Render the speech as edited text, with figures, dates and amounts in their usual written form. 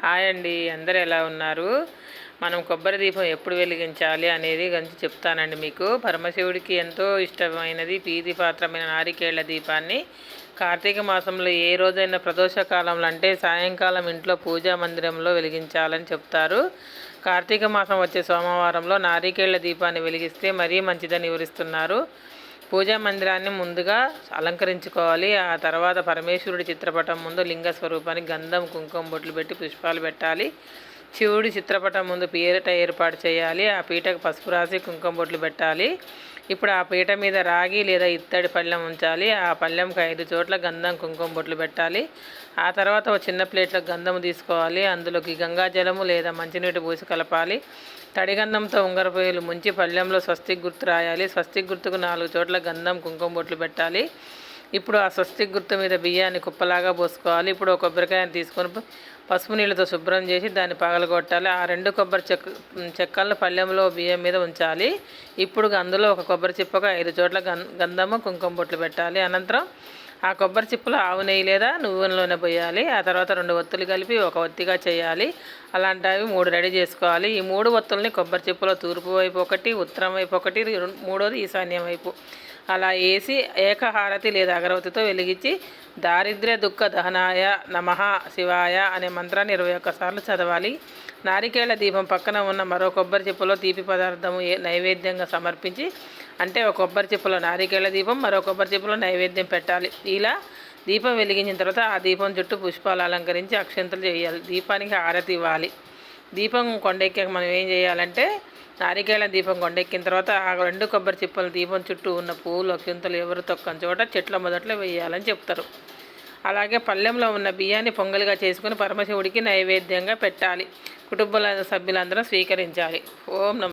Hi అండి, అందరూ ఎలా ఉన్నారు? మనం కొబ్బరి దీపం ఎప్పుడు వెలిగించాలి అనేది గురించి చెప్తానండి మీకు. పరమశివుడికి ఎంతో ఇష్టమైనది ప్రీతిపాత్రమైన నారికేళ్ల దీపాన్ని కార్తీక మాసంలో ఏ రోజైనా ప్రదోష కాలంలో అంటే సాయంకాలం ఇంట్లో పూజా మందిరంలో వెలిగించాలని చెప్తారు. కార్తీక మాసం వచ్చే సోమవారంలో నారికేళ్ల దీపాన్ని వెలిగిస్తే మరీ మంచిదని వివరిస్తున్నారు. పూజా మందిరాన్ని ముందుగా అలంకరించుకోవాలి. ఆ తర్వాత పరమేశ్వరుడి చిత్రపటం ముందు లింగ స్వరూపానికి గంధం కుంకుమ బొట్లు పెట్టి పుష్పాలు పెట్టాలి. శివుడి చిత్రపటం ముందు పీట ఏర్పాటు చేయాలి. ఆ పీటకు పసుపు రాసి కుంకుమ బొట్లు పెట్టాలి. ఇప్పుడు ఆ పీట మీద రాగి లేదా ఇత్తడి పళ్ళెం ఉంచాలి. ఆ పళ్ళెంకి 5 చోట్ల గంధం కుంకుమ బొట్లు పెట్టాలి. ఆ తర్వాత ఒక చిన్న ప్లేట్లో గంధం తీసుకోవాలి. అందులోకి గంగాజలము లేదా మంచినీటి పోసి కలపాలి. తడిగంధంతో ఉంగరపోయలు ముంచి పళ్ళెంలో స్వస్తిక్ గుర్తు రాయాలి. స్వస్తిక్ గుర్తుకు 4 చోట్ల గంధం కుంకుమ బొట్లు పెట్టాలి. ఇప్పుడు ఆ స్వస్తిక్ గుర్తు మీద బియ్యాన్ని కుప్పలాగా పోసుకోవాలి. ఇప్పుడు ఒక కొబ్బరికాయను తీసుకొని పసుపు నీళ్ళతో శుభ్రం చేసి దాన్ని పగలగొట్టాలి. ఆ 2 కొబ్బరి చెక్కలను పళ్ళెంలో బియ్యం మీద ఉంచాలి. ఇప్పుడు అందులో ఒక కొబ్బరి చిప్పకు 5 చోట్ల గంధము కుంకుమ బొట్లు పెట్టాలి. అనంతరం ఆ కొబ్బరి చిప్పలు ఆవు నెయ్యి లేదా నువ్వుల నూనె పోయాలి. ఆ తర్వాత 2 ఒత్తులు కలిపి ఒక ఒత్తిగా చేయాలి. అలాంటివి 3 రెడీ చేసుకోవాలి. ఈ 3 ఒత్తుల్ని కొబ్బరి చిప్పలో తూర్పు వైపు ఒకటి, ఉత్తరం వైపు ఒకటి, మూడోది ఈశాన్యం వైపు అలా వేసి ఏకహారతి లేదా అగరవతితో వెలిగించి దారిద్ర్య దుఃఖ దహనాయ నమః శివాయ అనే మంత్రాన్ని 21 సార్లు చదవాలి. నారికేళ్ల దీపం పక్కన ఉన్న మరో కొబ్బరి చిప్పలో తీపి పదార్థము నైవేద్యంగా సమర్పించి, అంటే ఒక కొబ్బరి చిప్పలో నారికేళ్ల దీపం, మరో కొబ్బరి చిప్పలో నైవేద్యం పెట్టాలి. ఇలా దీపం వెలిగించిన తర్వాత ఆ దీపం చుట్టూ పుష్పాలు అలంకరించి అక్షంతలు చేయాలి. దీపానికి హారతి ఇవ్వాలి. దీపం కొండెక్కాక మనం ఏం చేయాలంటే, నారికేళ్ల దీపం కొండెక్కిన తర్వాత ఆ 2 కొబ్బరి చిప్పలు దీపం చుట్టూ ఉన్న పువ్వులు అక్షంతలు ఎవరు తొక్కని చోట చెట్ల మొదట్లో వేయాలని చెప్తారు. అలాగే పళ్ళెంలో ఉన్న బియ్యాన్ని పొంగలిగా చేసుకుని పరమశివుడికి నైవేద్యంగా పెట్టాలి. కుటుంబ సభ్యులందరూ స్వీకరించాలి. ఓం నమః.